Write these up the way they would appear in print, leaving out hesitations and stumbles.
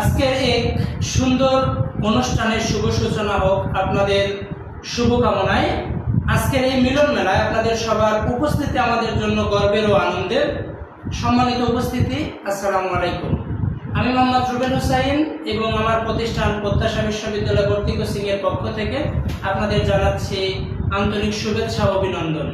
আজকের এক সুন্দর অনুষ্ঠানের শুভ সূচনা হোক আপনাদের শুভকামনায়। আজকের এই মিলন মেলায় আপনাদের সবার উপস্থিতি আমাদের জন্য গর্বের ও আনন্দের। সম্মানিত উপস্থিতি, আসসালামু আলাইকুম। আমি মোহাম্মদ রুবেল হুসাইন এবং আমার প্রতিষ্ঠান প্রত্যাশা বিশ্ববিদ্যালয় ভর্তি কোচিংয়ের পক্ষ থেকে আপনাদের জানাচ্ছি আন্তরিক শুভেচ্ছা ও অভিনন্দন।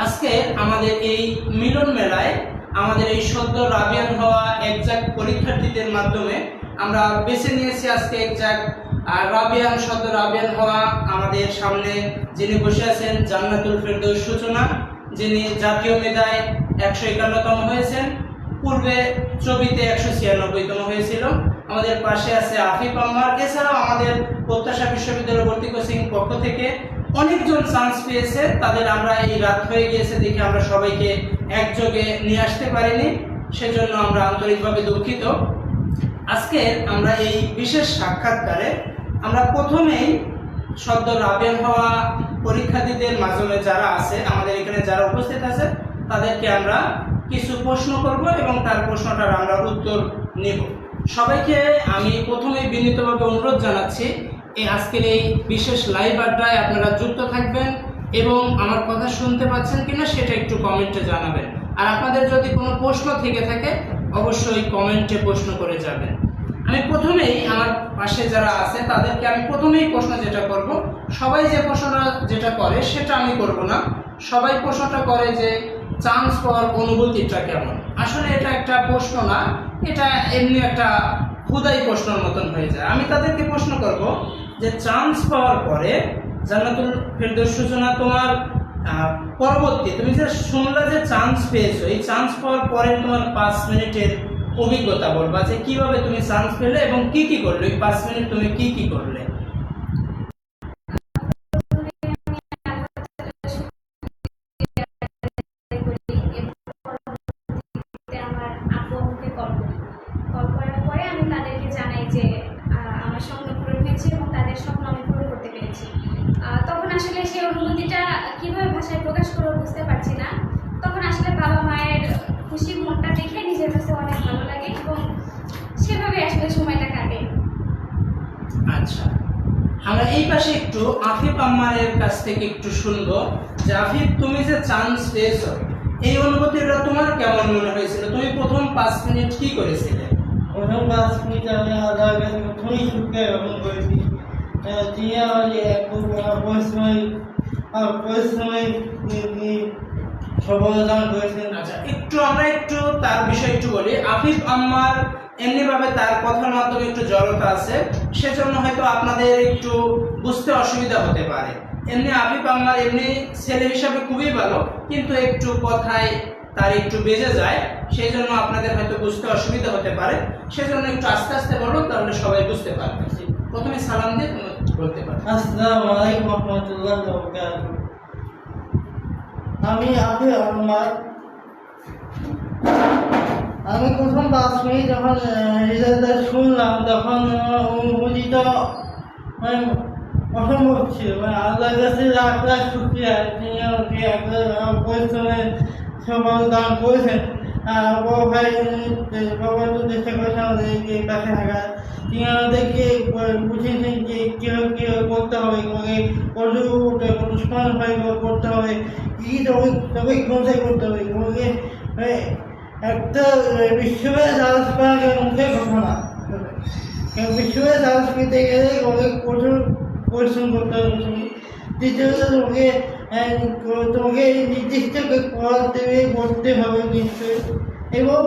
আজকে আমাদের এই মিলন মেলায় আমাদের এই সদ্য রাবিয়ান হওয়া একজাক পরীক্ষার্থীদের মাধ্যমে আমরা বেছে নিয়েছি আজকে একজাক রাবিয়ান সদ্য রাবিয়ান হওয়া আমাদের সামনে যিনি বসে আছেন জান্নাতুল ফেরদৌস সূচনা, যিনি জাতীয় মেধায় 151তম হয়েছেন, পূর্বে চবিতে 196তম হয়েছিল। আমাদের পাশে আছে আফিফ আম্মার। এছাড়াও আমাদের প্রত্যাশা বিশ্ববিদ্যালয় ভর্তি কোচিং পক্ষ থেকে অনেকজন চান্স পেয়েছে। তাদের আমরা এই রাত হয়ে গিয়েছে দেখে আমরা সবাইকে একযোগে নিয়ে আসতে পারিনি, সেজন্য আমরা আন্তরিকভাবে দুঃখিত। আজকে আমরা এই বিশেষ সাক্ষাৎকারে আমরা প্রথমেই সদ্য রাবিয়ান হওয়া পরীক্ষার্থীদের মাধ্যমে যারা আছে, আমাদের এখানে যারা উপস্থিত আছে, তাদেরকে আমরা কিছু প্রশ্ন করব এবং তার প্রশ্নটার আমরা উত্তর নেব। সবাইকে আমি প্রথমেই বিনীতভাবে অনুরোধ জানাচ্ছি এই আজকের এই বিশেষ লাইভ আড্ডায় আপনারা যুক্ত থাকবেন এবং আমার কথা শুনতে পাচ্ছেন কিনা সেটা একটু কমেন্টে জানাবেন। আর আপনাদের যদি কোনো প্রশ্ন থেকে থাকে অবশ্যই কমেন্টে প্রশ্ন করে যাবেন। আমি প্রথমেই আমার পাশে যারা আছে তাদেরকে আমি প্রথমেই প্রশ্ন যেটা করব, সবাই যে প্রশ্নটা যেটা করে সেটা আমি করব না। সবাই প্রশ্নটা করে যে চান্স পাওয়ার অনুভূতিটা কেমন। আসলে এটা একটা প্রশ্ন না, এটা এমনি একটা খুদাই প্রশ্নের মতন হয়ে যায়। আমি তাদেরকে প্রশ্ন করব যে চান্স পাওয়ার পরে জান্নাতুল ফেরদৌস সূচনা, তোমার পরবর্তী তুমি যে শুনলা যে চান্স পেয়েছো, এই চান্স পাওয়ার পরে তোমার 5 মিনিটের অভিজ্ঞতা বলবা যে কিভাবে তুমি চান্স পেলে এবং কি কি করলে, ওই 5 মিনিট তুমি কি কি করলে। তখন আসলে সেই অনুভূতিটা কিভাবে ভাষায় প্রকাশ করবো বুঝতে পারছি না। তখন আসলে বাবা মায়ের খুশি মনটা দেখে নিজের কাছে অনেক ভালো লাগে এবং সেভাবে আসলে সময়টা কাটে। আচ্ছা, আমরা এই পাশে একটু আফিফ আম্মারের কাছ থেকে একটু শুনবো যে আফিফ, তুমি যে চান্স পেয়েছো এই অনুভূতিটা তোমার কেমন মনে হয়েছিল? তুমি প্রথম 5 মিনিট কি করেছিলে? প্রথম 5 মিনিট আমি আধা ঘন্টা প্রথমেই শুনতে আরম্ভ করেছি। দিয়ে আমার পরিশ্রমী সফলতা করেছেন। আচ্ছা, আমরা একটু তার বিষয়ে একটু বলি। আফিফ আম্মার এমনিভাবে তার কথার মাধ্যমে একটু জড়তা আছে, সেজন্য হয়তো আপনাদের একটু বুঝতে অসুবিধা হতে পারে। এমনি আফিফ আম্মার এমনি ছেলে হিসাবে খুবই ভালো, কিন্তু একটু কথায় তার একটু বেজে যায়, সেই জন্য আপনাদের হয়তো বুঝতে অসুবিধা হতে পারে। সেজন্য একটু আস্তে আস্তে বলো, তাহলে সবাই বুঝতে পারবে। প্রথমে সালাম দিয়ে তুমি বলতে পারো। আসসালামু আলাইকুম ওয়া রাহমাতুল্লাহি ওয়া বারাকাতুহু। আমি আফিফ আম্মার। আমি প্রথম 5 মিনিট যখন রেজাল্টটা শুনলাম তখন অনুভূতিটা অসম্ভব ছিল। আল্লাহর কাছে লাখ লাখ শুকরিয়া, তিনি আমাকে পরিশ্রমের সফল দান করেছেন। বড় ভাই বাবা তো চেষ্টা করেছেন আমাদেরকে কাছে থাকা। তিনি আমাদেরকে বুঝিয়েছেন যে কীভাবে কীভাবে করতে হবে, কত সময় করতে হবে, কী তবে কোথায় করতে হবে। তোমাকে একটা বিশ্ববিদ্যালয়ে চান্স পাওয়া মুখের কথা না। বিশ্ববিদ্যালয়ে চান্স পেতে গেলে অনেক কঠোর পরিশ্রম করতে হবে। দ্বিতীয়ত তোমাকে নির্দিষ্ট পড়া দেবে, পড়তে হবে নিশ্চয়ই, এবং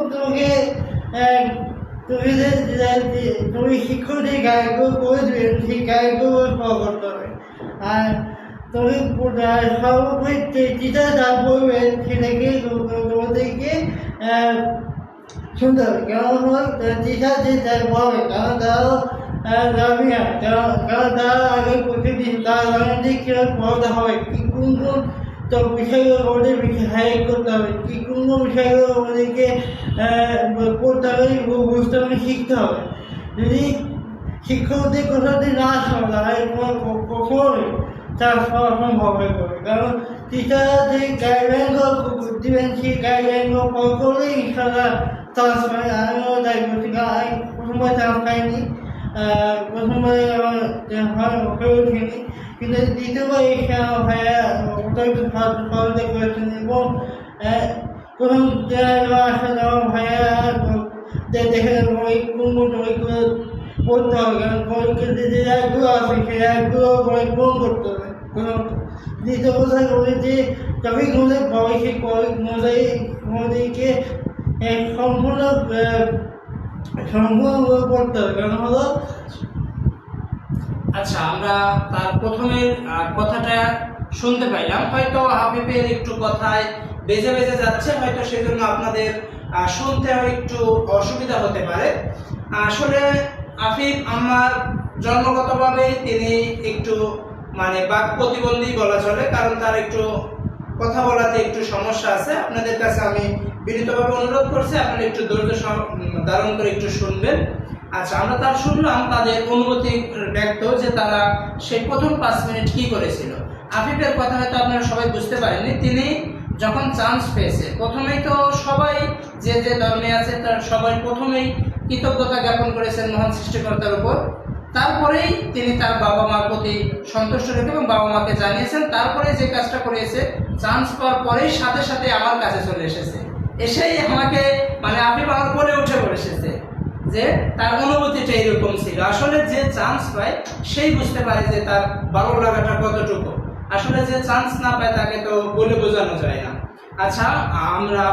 তুমি শিক্ষক যে গাইডগুলো করে দেবেন সেই গাইডগুলো ফলো করতে হবে। আর তুমি সর্বোপরি টিচার যা বলবেন সেটাকে তোমাদেরকে শুনতে হবে। কেমন টিচার যে বলবে, কারণ তারাও কারণ তারা আগে প্রতিদিন তারা জানেন যে কীভাবে পড়াতে হবে, কি কোন কোন বিষয়গুলো আমাদের হাইলাইট করতে হবে, কি কোন কোন বিষয়গুলো আমাদেরকে পড়তে হবে, বুঝতে হবে, শিখতে হবে। যদি শিক্ষকদের কথা যদি না শোনা হয় কখনোই চান্স পাওয়া সম্ভব হয়ে পড়বে। কারণ টিচাররা যে গাইডলাইনগুলো দিবেন সেই গাইডলাইনগুলো ফলো করলেই ইনশাআল্লাহ চান্স পাবে। আমিও তাই করছি, কারণ প্রথমবার চান্স পাইনি, প্রথমবার হয়ে ওঠেনি, কিন্তু দ্বিতীয়বার এসে আমার ভাইয়া ওটা একটু সহযোগিতা করেছেন এবং প্রথম আসলে আমার ভাইয়া দেখে ওই কোনগুলো ওইগুলো করতে হবে, কারণ পরীক্ষাতে যে একগুলো আছে সেই একগুলো পূরণ করতে হবে প্রথমত। দ্বিতীয় কথা বলে যে টপিক অনুযায়ী পড়ে সেই টপিক অনুযায়ীকে সম্পূর্ণ করতে হবে, কারণ হলো আচ্ছা, আমরা তার প্রথমের কথাটা শুনতে পাইলাম, হয়তো হাবিবের একটু কথায় বেজে বেজে যাচ্ছে, হয়তো সেজন্য আপনাদের শুনতে একটু অসুবিধা হতে পারে। আসলে আফিফ আমার জন্মগতভাবে তিনি একটু মানে বাক প্রতিবন্ধী বলা চলে, কারণ তার একটু কথা বলাতে একটু সমস্যা আছে। আপনাদের কাছে আমি বিনীতভাবে অনুরোধ করছি আপনারা একটু ধৈর্য ধারণ করে একটু শুনবেন। আচ্ছা, আমরা তার শুনলাম তাদের অনুভূতি ব্যক্ত যে তারা সেই প্রথম 5 মিনিট কি করেছিল। আফিফের কথা হয়তো আপনারা সবাই বুঝতে পারেননি। তিনি যখন চান্স পেয়েছে প্রথমেই তো সবাই যে যে ধর্মে আছে তার সবাই প্রথমেই কৃতজ্ঞতা জ্ঞাপন করেছেন মহান সৃষ্টিকর্তার উপর। তারপরেই তিনি তার বাবা মার প্রতি সন্তুষ্ট রেখে এবং বাবা মাকে জানিয়েছেন। তারপরে যে কাজটা করেছে, চান্স পাওয়ার পরেই সাথে সাথে আমার কাছে চলে এসেছে, এসেই আমাকে মানে আফিফ আমার কোলে উঠে বসেছে যে তার অনুভূতিটা এরকম ছিল। আসলে যে চান্স পায় সেই বুঝতে পারে যে তার ভালো লাগাটা কতটুকু। আসলে যে চান্স না পায় তাকে তো বলে বোঝানো যায় না। আচ্ছা, আমরা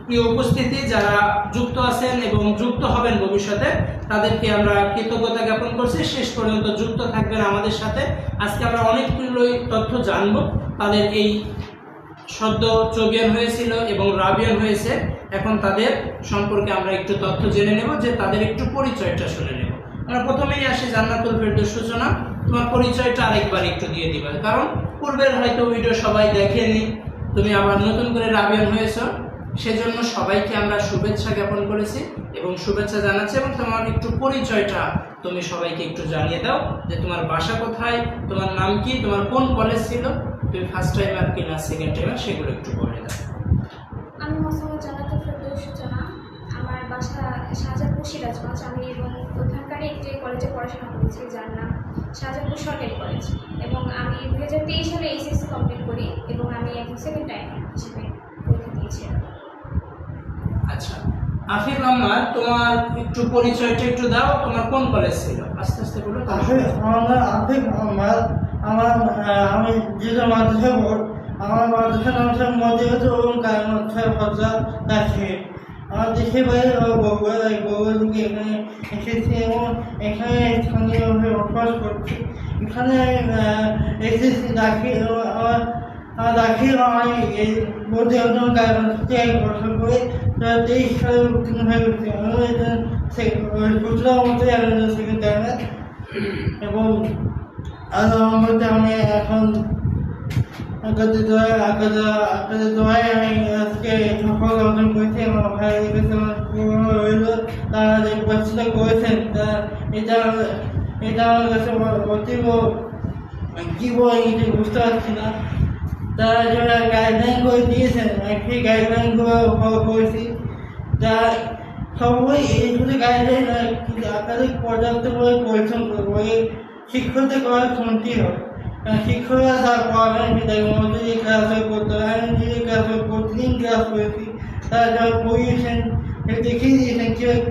প্রিয় উপস্থিতি যারা যুক্ত আছেন এবং যুক্ত হবেন ভবিষ্যতে, তাদেরকে আমরা কৃতজ্ঞতা জ্ঞাপন করছি। শেষ পর্যন্ত যুক্ত থাকবেন আমাদের সাথে। আজকে আমরা অনেকগুলোই তথ্য জানবো। তাদের এই সদ্য চবিয়ান হয়েছিল এবং রাবিয়ান হয়েছে, এখন তাদের সম্পর্কে আমরা একটু তথ্য জেনে নেব, যে তাদের একটু পরিচয়টা শুনে নেব। আমরা প্রথমেই আসি জান্নাতুল ফেরদৌস সূচনা, তোমার পরিচয়টা আরেকবার একটু দিয়ে দিবা, কারণ পূর্বের হয়তো ভিডিও সবাই দেখেনি, তুমি আবার নতুন করে রাবিয়ান হয়েছ, সেজন্য সবাইকে আমরা শুভেচ্ছা জ্ঞাপন করেছি এবং শুভেচ্ছা জানাচ্ছি। এবং তোমার একটু পরিচয়টা তুমি সবাইকে একটু জানিয়ে দাও, যে তোমার বাসা কোথায়, তোমার নাম কি, তোমার কোন কলেজ ছিল, তুমি ফার্স্ট টাইমার কিনা সেকেন্ড টাইমার, সেগুলো একটু বলে দাও। আমি মোহাম্মদ জান্নাতুল ফেরদৌস সূচনা, আমার বাসা শাহজাহানপুর সিরাজগঞ্জ। আমি এবং ওখানকারই একটি কলেজে পড়াশোনা করেছি যার নাম শাহজাহানপুর সরকারি কলেজ, এবং আমি 2023 সালে এইচএসসি কমপ্লিট করি এবং আমি এখন সেকেন্ড টাইম হিসেবে পরীক্ষা দিয়েছি। আচ্ছা, আফিফ আহমদ, তোমার একটু পরিচয়টা একটু দাও, তোমার কোন কলেজ ছিল, আস্তে আস্তে বলো। আফিফ আহমদ, আমি যেটা মাদ্রাসা বোর্ড, আমার মাদ্রাসার নাম হচ্ছে মদিনাতুল উলুম কায়িমাতুল ফজলা রাজশাহী। আমার দেশের বাইরে বগুড়া থেকে এখানে এসেছি এবং এখানে স্থানীয়ভাবে বসবাস করছি। এখানে এসেছি দাখিল, আমার দাখিল আমি এই মদিনাতুল কায়িমাতুল 1 বছর করে 23 সালে উত্তীর্ণ হয়ে গেছি। আমি খুচরা মতোই একজন সেকেন্ড টাইমার, এবং আলহামদুলিল্লাহ আমি এখন আপনাদের দোয়ায় আমি আজকে সফল অর্জন করেছি। আমার ভাইয়ের কাছে আমার রইল, তারা যে প্রচেষ্টা করেছেন এটা আমার কাছে অতীব কী বলে বুঝতে পারছি না। তারা যারা গাইডলাইন করে দিয়েছেন, সেই গাইডলাইনগুলো ফলো করেছি। যা সবাই এই শুধু গাইডলাইন নয়, কিন্তু আপনাদের পর্যাপ্তভাবে পরিশ্রম করবো। এই শিক্ষকদের করার শুনতেই হবে, কারণ শিক্ষকরা যা পড়াবেন সেটা মজুরি ক্লাসে করতে হবে। আমি নিজে ক্লাসে প্রতিদিন ক্লাস করেছি, তারা যারা পড়িয়েছেন দেখিয়ে দিয়েছেন কীভাবে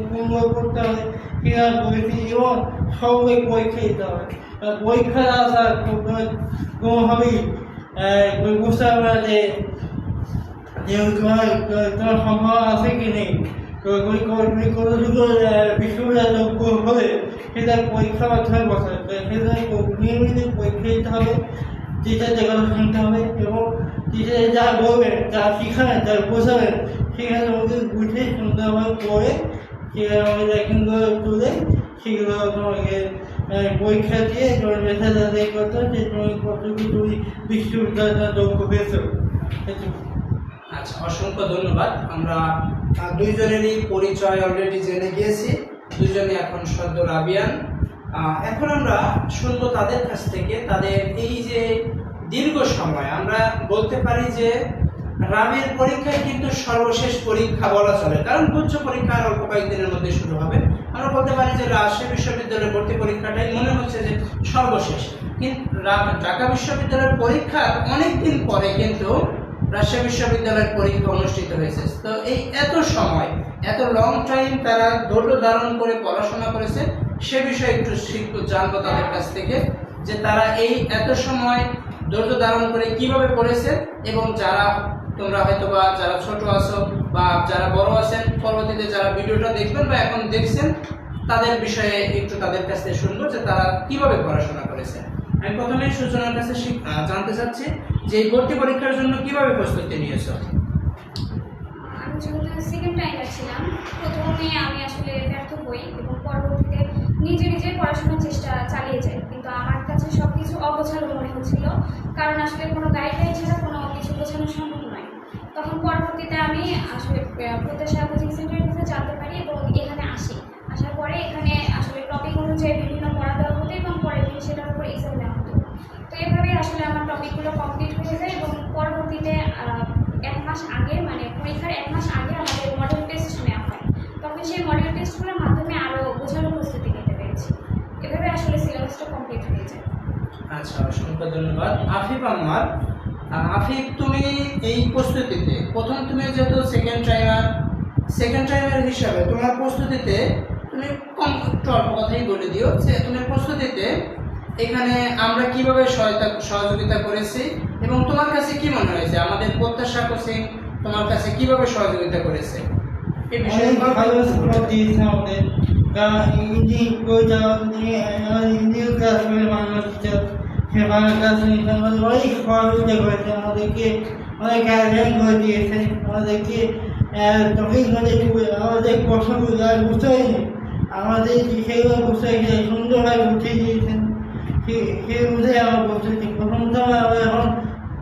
পূর্ণ করতে হবে, কীভাবে করেছি, এবং সবাই পরীক্ষা দিতে হবে। পরীক্ষা আসা কোনোভাবেই বুঝতে হবে না যে তোমার সম্ভাবনা আছে কি নেই। বিশ্ববিদ্যালয় যোগ্য হলে সেটা পরীক্ষার মাধ্যমে বসা যাবে, সেটা নিয়মিত পরীক্ষা দিতে হবে, টিচারদের কথা শুনতে হবে, এবং টিচার যা বলবেন, যা শিখাবেন, যা বোঝাবেন, সেখানে ওদের বুঝে সুন্দরভাবে পড়ে সেখানে আমাদের এখানগুলো তুলে সেগুলো তোমাকে পরীক্ষা দিয়ে তোমার মেধা যাচাই করতে হবে যে তুমি কতটুকু তুমি বিশ্ববিদ্যালয় যোগ্য হয়েছ। আচ্ছা, অসংখ্য ধন্যবাদ। আমরা দুইজনেরই পরিচয় অলরেডি জেনে গিয়েছি, দুইজনে এখন সদ্য রাবিয়ান। এখন আমরা শুনবো তাদের কাছ থেকে তাদের এই যে দীর্ঘ সময়, আমরা বলতে পারি যে রাবির পরীক্ষায় কিন্তু সর্বশেষ পরীক্ষা বলা চলে, কারণ উচ্চ পরীক্ষা আর অল্প কয়েকদিনের মধ্যে শুরু হবে। আমরা বলতে পারি যে রাজশাহী বিশ্ববিদ্যালয়ের ভর্তি পরীক্ষাটাই মনে হচ্ছে যে সর্বশেষ, কিন্তু ঢাকা বিশ্ববিদ্যালয়ের পরীক্ষার অনেক দিন পরে কিন্তু রাজশাহী বিশ্ববিদ্যালয়ের পরীক্ষা অনুষ্ঠিত হয়েছে। তো এই এত সময়, এত লং টাইম তারা ধৈর্য ধারণ করে পড়াশোনা করেছে, সে বিষয়ে একটু জানবো তাদের কাছ থেকে যে তারা এই এত সময় ধৈর্য ধারণ করে কিভাবে পড়েছে, এবং যারা তোমরা হয়তো বা যারা ছোট আছো বা যারা বড় আছেন, পরবর্তীতে যারা ভিডিওটা দেখবেন বা এখন দেখছেন, তাদের বিষয়ে একটু তাদের কাছ থেকে শুনবো যে তারা কিভাবে পড়াশোনা করেছে। আমি প্রথমে সূচনার কাছে জানতে চাচ্ছি যে এই ভর্তি পরীক্ষার জন্য কিভাবে প্রস্তুতি নিয়েছো? আমি যেহেতু সেকেন্ড টাইমার ছিলাম, প্রথমে আমি আসলে ব্যর্থ হই এবং পরবর্তীতে নিজে নিজে পড়াশোনার চেষ্টা চালিয়ে যাই, কিন্তু আমার কাছে সব কিছু অগোছালো মনে হচ্ছিল, কারণ আসলে কোনো গাইডলাইন ছাড়া কোনো কিছু বোঝানো সম্ভব নয়। তখন পরবর্তীতে আমি আসলে প্রত্যাশা কোচিং সেন্টারের কাছে জানতে পারি এবং এখানে আসি। আসার পরে এখানে আসলে টপিক অনুযায়ী বিভিন্ন পড়া দেওয়া হতো এবং পরের দিন সেটার উপর এক্সাম নেওয়া হতো। তো এভাবেই আসলে আমার টপিকগুলো কমপ্লিট হয়ে যায় এবং পরবর্তীতে 1 মাস আগে, মানে পরীক্ষার 1 মাস আগে আমাদের মডেল টেস্ট নেওয়া হয়। তখন সেই মডেল টেস্টগুলোর মাধ্যমে আরও বোঝানো প্রস্তুতি নিতে পেরেছি। এভাবে আসলে সিলেবাসটা কমপ্লিট হয়ে যায়। আচ্ছা, অসংখ্য ধন্যবাদ। আফিফ আনোয়ার, আফিফ, তুমি এই প্রস্তুতিতে প্রথম, তুমি যেহেতু সেকেন্ড টাইমার হিসাবে তোমার প্রস্তুতিতে তুমি একটু অল্প কথাই বলে দিও যে তুমি প্রস্তুতিতে এখানে আমরা কিভাবে সহযোগিতা করেছি এবং তোমার কাছে কি মনে হয়েছে আমাদের প্রত্যাশা কোচিং তোমার কাছে কিভাবে সহযোগিতা করেছে এই বিষয়ে? অনেক ভালো সাপোর্ট দিয়েছে আমাদের, কারণ হিন্দি ক্লাস করে বাংলা টিচার, সে বাংলা ক্লাস নিতে আমাদের অনেক সহযোগিতা করেছে, আমাদেরকে অনেক গাইডলাইন করে দিয়েছে, আমাদেরকে টপিক আমাদের প্রশ্নগুলো বুঝতে হয়নি, আমাদের সেগুলো বুঝতে হয়েছে সুন্দরভাবে বুঝিয়ে দিয়েছেন, সে বুঝে আমার প্রস্তুতি। প্রথম আমরা যখন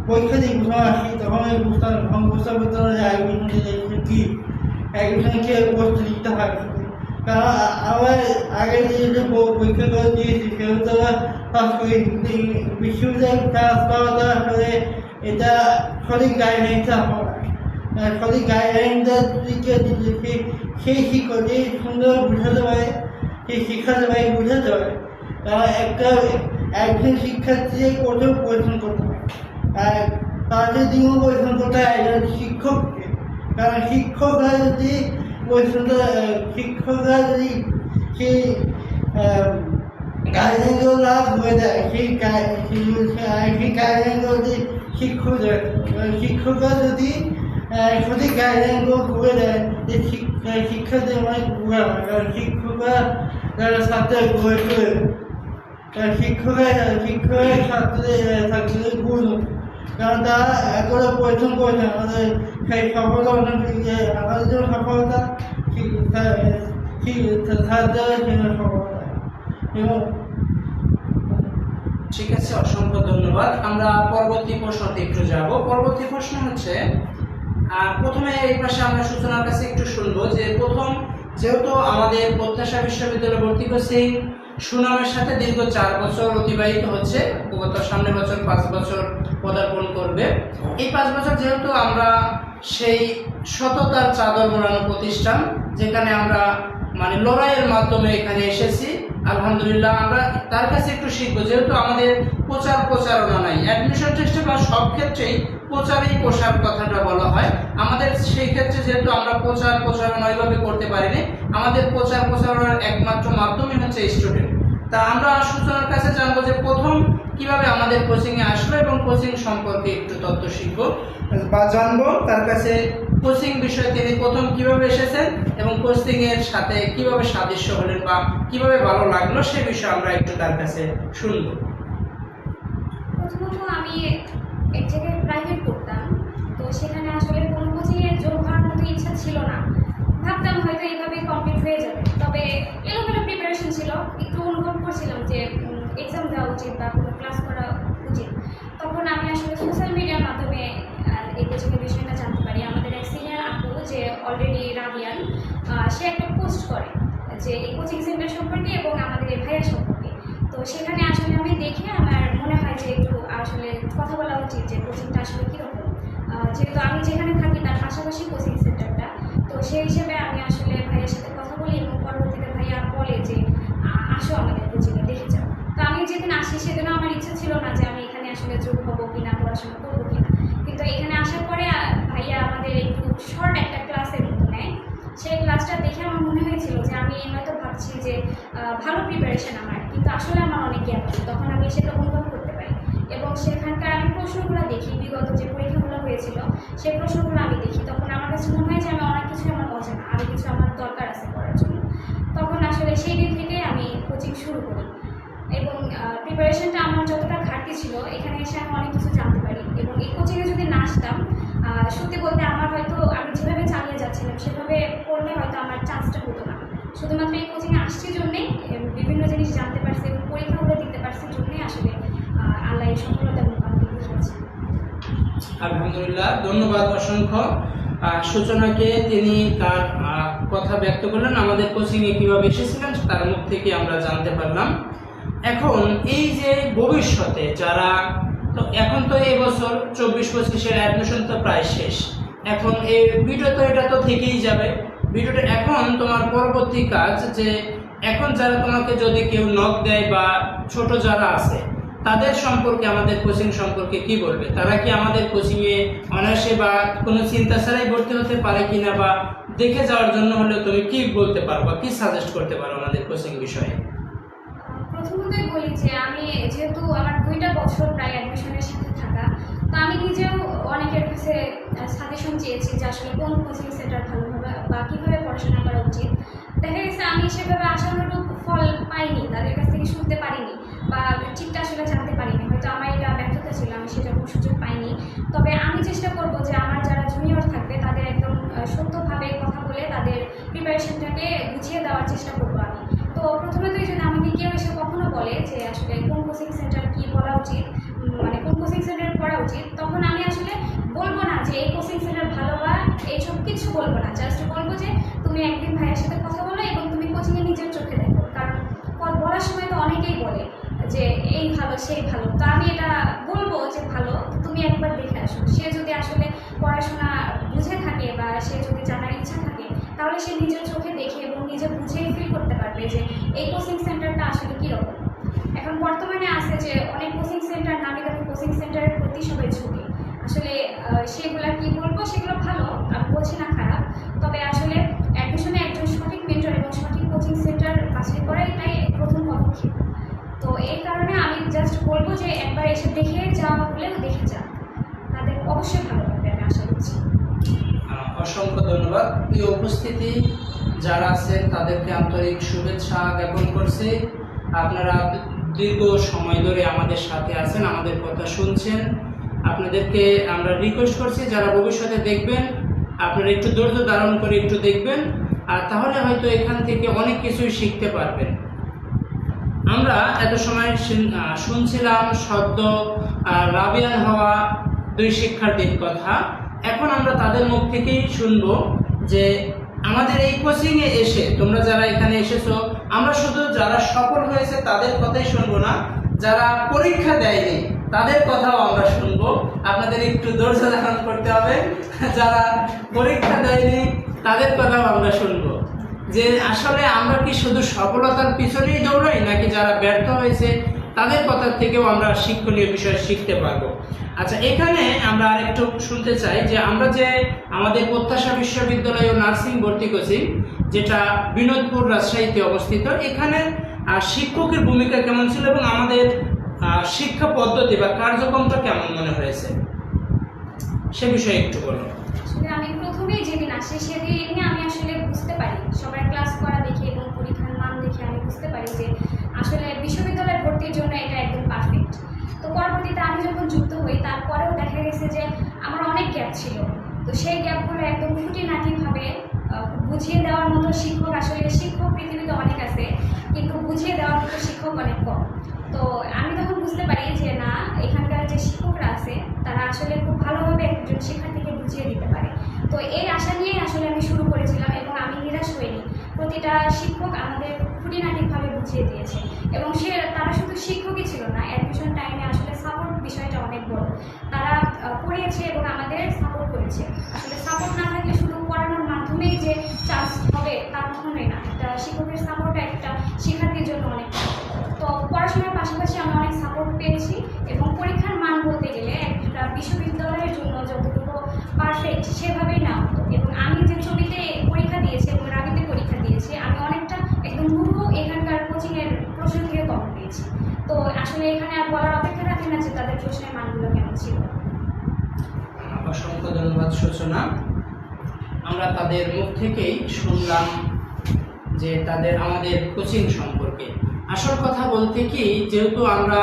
পরীক্ষা দিই, প্রথম আসি, তখন আমি বুঝতে পারতাম যে অ্যাডমিশন কী, অ্যাডমিশনে কী প্রস্তুতি দিতে হয়। কারণ আমার আগে যে পরীক্ষা করে দিয়েছি সেগুলো তো পাস করি, বিশ্ববিদ্যালয় ক্লাস পাওয়াটা আসলে এটা সঠিক গাইডলাইনটা হয়, সঠিক গাইডলাইনটা দিকে সেই শিক্ষকটি সুন্দর বুঝাতে পারে, সেই শিক্ষাতে পারে বুঝাতে পারে। কারণ একজন শিক্ষার্থীকে কঠোর পরিশ্রম করতে হয়, আর তাদের দিনও পরিশ্রম করতে হয় একজন শিক্ষককে। কারণ শিক্ষকরা যদি সেই গাইডলাইনগুলো না করে দেয়, সেই গাইডলাইনগুলো যদি শিক্ষকরা যদি সঠিক গাইডলাইনগুলো করে দেয়, যে শিক্ষার্থীদের অনেক উপকার হয়। কারণ শিক্ষকরা যারা ছাত্রের গড়ে তোলে, শিক্ষকরা ছাত্রদের গুণ, কারণ তারা এতটা পরিশ্রম করেছে আমাদের সেই সফলতা, আমাদের জন্য সফলতা ছাত্রদের জন্য সফলতা। এবং ঠিক আছে, অসংখ্য ধন্যবাদ। আমরা পরবর্তী প্রশ্নতে একটু যাব। পরবর্তী প্রশ্ন হচ্ছে, প্রথমে এই পাশে আমরা সূচনার কাছে একটু শুনবো যে প্রথম, যেহেতু আমাদের প্রত্যাশা বিশ্ববিদ্যালয় ভর্তি কোচিং সুনামের সাথে দীর্ঘ 4 বছর অতিবাহিত হচ্ছে, গত সামনের বছর 5 বছর পদার্পণ করবে। এই 5 বছর যেহেতু আমরা সেই সততার চাদর মোড়ানো প্রতিষ্ঠান, যেখানে আমরা মানে লড়াইয়ের মাধ্যমে এখানে এসেছি, আলহামদুলিল্লাহ আমরা তার কাছে একটু শিখবো। যেহেতু আমাদের প্রচারণা নাই, অ্যাডমিশন টেস্টে বা সব ক্ষেত্রেই প্রচারেই প্রসার কথাটা বলা হয়, আমাদের সেই ক্ষেত্রে যেহেতু আমরা প্রচারণা ওইভাবে করতে পারিনি, আমাদের প্রচারণার একমাত্র মাধ্যমই হচ্ছে স্টুডেন্ট। তা আমরা সূচনার কাছে জানবো যে প্রথম কিভাবে আমাদের কোচিংয়ে আসলো এবং কোচিং সম্পর্কে একটু তথ্য শিখবো বা জানবো তার কাছে, কোচিং বিষয়ে তিনি প্রথম কিভাবে এসেছেন এবং কোচিংয়ের সাথে কিভাবে সাদৃশ্য হলেন বা কিভাবে ভালো লাগলো সে বিষয়ে আমরা একটু তার কাছে শুনবো। প্রথমত আমি এক জায়গায় প্রাইভেট পড়তাম, তো সেখানে আসলে কোনো কোচিংয়ে যোগ হওয়ার মতো ইচ্ছা ছিল না। ভাবতাম হয়তো এইভাবে কমপ্লিট হয়ে যাবে, তবে এলোমেলো প্রিপারেশন ছিল, একটু অনুভব করছিলাম যে এক্সাম দেওয়া উচিত বা কোনো ক্লাস করা উচিত। তখন আমি আসলে সোশ্যাল মিডিয়ার মাধ্যমে এই কোচিংয়ের বিষয়টা জানতে পারি। আমাদের এক সিনিয়র আপু, যে অলরেডি রাবিয়ান, সে একটা পোস্ট করে যে এই কোচিং সেন্টার সম্পর্কে এবং আমাদের এই ভাইয়া সম্পর্কে। তো সেখানে আসলে আমি দেখে আমার মনে হয় যে একটু আসলে কথা বলা উচিত যে কোচিংটা আসলে কীরকম, যেহেতু আমি যেখানে থাকি তার পাশাপাশি কোচিং সেন্টারটা। তো সেই হিসেবে আমি আসলে ভাইয়ের সাথে কথা বলি এবং পরবর্তীতে ভাই ভাইয়া বলে যে আসো আমাদের কোচিংয়ে দেখে যাও। তো আমি যেদিন আসি সেদিনও আমার ইচ্ছা ছিল না যে আমি এখানে আসলে যোগ হবো কিনা, পড়াশোনা করবো কিনা, কিন্তু এখানে আসার পরে ভাইয়া আমাদের একটু শর্ট একটা ক্লাসের মতো নেয়। সেই ক্লাসটা দেখে আমার মনে হয়েছিল যে আমি হয়তো ভাবছি যে ভালো প্রিপারেশন আমার, কিন্তু আসলে আমার অনেক গ্যাপ আছে, তখন আমি সেটা অনুভব করতে পারি। এবং সেখানকার আমি প্রশ্নগুলো দেখি, বিগত যে পরীক্ষাগুলো হয়েছিল সেই প্রশ্নগুলো আমি দেখি, তখন আমার কাছে মনে হয় যে আমি অনেক কিছু আমার অজানা, আরও কিছু আমার দরকার আছে করার জন্য। তখন আসলে সেই দিন থেকে আমি কোচিং শুরু করি এবং প্রিপারেশনটা আমার যতটা ঘাটতি ছিল এখানে এসে আমি অনেক কিছু জানতে পারি। এবং এই কোচিংয়ে যদি না আসতাম, সত্যি বলতে আমার হয়তো আমি যেভাবে চালিয়ে যাচ্ছিলাম সেভাবে করলে হয়তো আমার চান্সটা হতো না। শুধুমাত্র এই কোচিংয়ে আসছি জন্যেই বিভিন্ন জিনিস জানতে পারছি এবং পরীক্ষাগুলো দিতে পারছি জন্যই আসলে আল্লাহ এই সফলতার মুখ আমাকে দিয়েছে। আলহামদুলিল্লাহ, ধন্যবাদ অসংখ্য সূচনাকে। তিনি তার কথা ব্যক্ত করলেন, আমাদের কোচিংয়ে কীভাবে এসেছিলেন তার মুখ থেকে আমরা জানতে পারলাম। এখন এই যে ভবিষ্যতে যারা, তো এখন তো এই বছর 24-25-এর অ্যাডমিশন তো প্রায় শেষ, এখন এই ভিডিও তো এটা তো থেকেই যাবে ভিডিওটা। এখন তোমার পরবর্তী কাজ যে এখন যারা তোমাকে যদি কেউ নক দেয় বা ছোট যারা আছে তাদের সম্পর্কে, আমাদের কোচিং সম্পর্কে কি বলবে? তারা কি আমাদের কোচিংয়ে অনায়াসে বা কোনো চিন্তা ছাড়াই ভর্তি হতে পারে কিনা, বা দেখে যাওয়ার জন্য হলেও তুমি কি বলতে পারো বা কি সাজেস্ট করতে পারো আমাদের কোচিং বিষয়ে? প্রথমতই বলি যে আমি যেহেতু আমার 2টা বছর প্রায় অ্যাডমিশনের সাথে থাকা, তো আমি নিজেও অনেকের কাছে সাজেশন চেয়েছি যে আসলে কোন কোচিং সেন্টার ভালো হবে বা কীভাবে পড়াশোনা করা উচিত। দেখা গেছে আমি সেভাবে আশানুরূপ ফল পাইনি, তাদের কাছ থেকে শুনতে পারিনি বা ঠিকটা আসলে জানতে পারিনি, হয়তো আমার এটা ব্যর্থতা ছিল, আমি সেরকম সুযোগ পাইনি। তবে আমি চেষ্টা করব যে আমার যারা জুনিয়র থাকবে তাদের একদম সত্যভাবে কথা বলে তাদের প্রিপারেশনটাকে বুঝিয়ে দেওয়ার চেষ্টা করবো আমি। তো প্রথমেতই যদি আমাকে কেউ এসে কখনো বলে যে আসলে কোন কোচিং সেন্টার কী বলা উচিত, মানে কোন কোচিং সেন্টার পড়া উচিত, তখন আমি আসলে বলবো না যে এই কোচিং সেন্টার ভালো বা এইসব কিছু বলবো না, জাস্ট বলবো যে তুমি একদিন ভাইয়ের সাথে কথা বলো এবং তুমি কোচিংয়ে নিজের চোখে দেখো। কারণ বলার সময় তো অনেকেই বলে যে এই ভালো সেই ভালো, তো আমি এটা বলবো যে ভালো, তুমি একবার দেখে আসো। সে যদি আসলে পড়াশোনা বুঝে থাকে বা সে যদি জানার ইচ্ছা থাকে তাহলে সে নিজের চোখে দেখে এবং নিজে বুঝে ফিল করতে পারবে যে এই কোচিং সেন্টারটা আসলে কীরকম। এখন বর্তমানে আছে যে অনেক কোচিং সেন্টার, নামি দামি কোচিং সেন্টারের প্রতি সবাই ঝুঁকে, আসলে সেগুলা কি বলবো, সেগুলো ভালো, আমি বলছি না খারাপ, তবে আসলে অ্যাডমিশনে একজন সঠিক মেন্টর এবং সঠিক কোচিং সেন্টার বাছাই করা এটাই প্রথম পদক্ষেপ। তো এই কারণে আমি জাস্ট বলবো যে একবার এসে দেখে যাওয়া হলেও দেখে যান, তাদের অবশ্যই ভালো লাগবে, আমি আশা করছি। অসংখ্য ধন্যবাদ। প্রিয় উপস্থিতি যারা আছেন তাদেরকে আন্তরিক শুভেচ্ছা জ্ঞাপন করছি। আপনারা দীর্ঘ সময় ধরে আমাদের সাথে আছেন, আমাদের কথা শুনছেন। আপনাদেরকে আমরা রিকোয়েস্ট করছি যারা ভবিষ্যতে দেখবেন আপনারা একটু ধৈর্য ধারণ করে একটু দেখবেন, আর তাহলে হয়তো এখান থেকে অনেক কিছুই শিখতে পারবেন। আমরা এত সময় শুনছিলাম সদ্য রাবিয়ান হওয়া 2 শিক্ষার্থীর কথা। এখন আমরা তাদের মুখ থেকেই শুনবো যে আমাদের এই কোচিংয়ে এসে তোমরা যারা এখানে এসেছো, আমরা শুধু যারা সফল হয়েছে তাদের কথাই শুনবো না, যারা পরীক্ষা দেয়নি তাদের কথাও আমরা শুনবো। আপনাদের একটু ধৈর্য ধারণ করতে হবে। যারা পরীক্ষা দেয়নি তাদের কথাও আমরা শুনবো, যে আসলে আমরা কি শুধু সফলতার পিছনেই দৌড়াই, নাকি যারা ব্যর্থ হয়েছে তাদের কথা থেকেও আমরা শিক্ষণীয় বিষয় শিখতে পারবো। আচ্ছা, এখানে আমরা আরেকটু শুনতে চাই যে আমরা যে আমাদের প্রত্যাশা বিশ্ববিদ্যালয় ও নার্সিং ভর্তি কোচিং, যেটা বিনোদপুর রাজশাহীতে অবস্থিত, এখানে শিক্ষকের ভূমিকা কেমন ছিল এবং আমাদের শিক্ষা পদ্ধতি বা কার্যক্রমটা কেমন মনে হয়েছে সে বিষয়ে একটু বলুন। আসলে আমি প্রথমেই যেদিন আসি সেদিন আমি আসলে বুঝতে পারি, সবার ক্লাস করা দেখে এবং পরীক্ষার মান দেখে আমি বুঝতে পারি যে আসলে বিশ্ববিদ্যালয়ে ভর্তির জন্য এটা একদম পারফেক্ট। তো পরবর্তীতে আমি যখন যুক্ত হই তারপরেও দেখা গেছে যে আমার অনেক গ্যাপ ছিল, তো সেই গ্যাপগুলো একদম খুঁটিনাটিভাবে বুঝিয়ে দেওয়ার মতো শিক্ষক, আসলে শিক্ষক পৃথিবীতে অনেক আছে কিন্তু বুঝিয়ে দেওয়ার মতো শিক্ষক অনেক কম। তো আমি তখন বুঝতে পারি যে না, এখানকার যে শিক্ষকরা আছে তারা আসলে খুব ভালোভাবে একজন শিক্ষার্থীকে বুঝিয়ে দিতে পারে। তো এই আশা নিয়েই আসলে আমি শুরু করেছিলাম এবং আমি নিরাশ হইনি। প্রতিটা শিক্ষক আমাদের খুঁটিনাটিভাবে বুঝিয়ে দিয়েছে এবং তারা শুধু শিক্ষকই ছিল না, অ্যাডমিশন টাইমে আসলে সাপোর্ট বিষয়টা অনেক বড়। তারা পড়িয়েছে এবং আমাদের সাপোর্ট করেছে। আসলে সাপোর্ট না থাকলে শুধু পড়ানোর মাধ্যমেই যে চান্স হবে তা কখনোই না। একটা শিক্ষকের সাপোর্ট একটা শিক্ষার্থীর জন্য অনেক। তো পড়াশোনার পাশাপাশি আমি অনেক সাপোর্ট পেয়েছি এবং পরীক্ষার মান বলতে গেলে একটা বিশ্ববিদ্যালয়ের জন্য যতটুকু পারফেক্ট সেভাবেই না হতো। এবং আমি যে ছবিতে পরীক্ষা দিয়েছি এবং রাবিতে পরীক্ষা দিয়েছি, আমি অনেকটা একদম হুবহু এখানকার কোচিংয়ের প্রশ্ন থেকে কম পেয়েছি। তো আসলে এখানে আর বলার অপেক্ষা রাখে না যে তাদের প্রশ্নের মানগুলো কেমন ছিল। অসংখ্য ধন্যবাদ সূচনা। আমরা তাদের মুখ থেকেই শুনলাম যে তাদের আমাদের কোচিং সম্পর্কে। আসল কথা বলতে কি, যেহেতু আমরা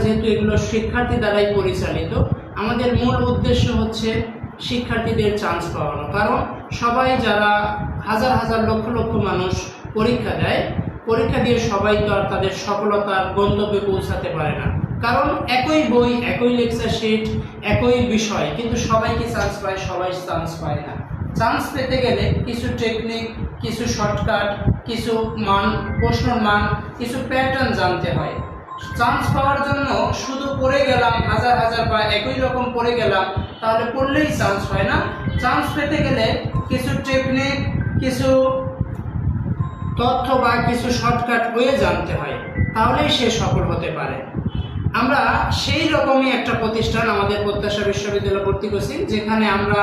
যেহেতু এগুলো শিক্ষার্থী দ্বারাই পরিচালিত, আমাদের মূল উদ্দেশ্য হচ্ছে শিক্ষার্থীদের চান্স পাওয়ানো। কারণ সবাই যারা হাজার হাজার লক্ষ লক্ষ মানুষ পরীক্ষা দেয়, পরীক্ষা দিয়ে সবাই তো আর তাদের সফলতার গন্তব্যে পৌঁছাতে পারে না। কারণ একই বই, একই লেকচার শিট, একই বিষয়, কিন্তু সবাই কি চান্স পায়? সবাই চান্স পায় না। চান্স পেতে গেলে কিছু টেকনিক, কিছু শর্টকাট, কিছু প্রশ্নের মান, কিছু প্যাটার্ন জানতে হয়। চান্স পাওয়ার জন্য শুধু পড়ে গেলাম হাজার হাজার বা একই রকম পড়ে গেলাম, তাহলে পড়লেই চান্স হয় না। চান্স পেতে গেলে কিছু টেকনিক, কিছু তথ্য বা কিছু শর্টকাট ওয়ে জানতে হয়, তাহলেই সে সফল হতে পারে। আমরা সেই রকমই একটা প্রতিষ্ঠান, আমাদের প্রত্যাশা বিশ্ববিদ্যালয় ভর্তি কোচিং, যেখানে আমরা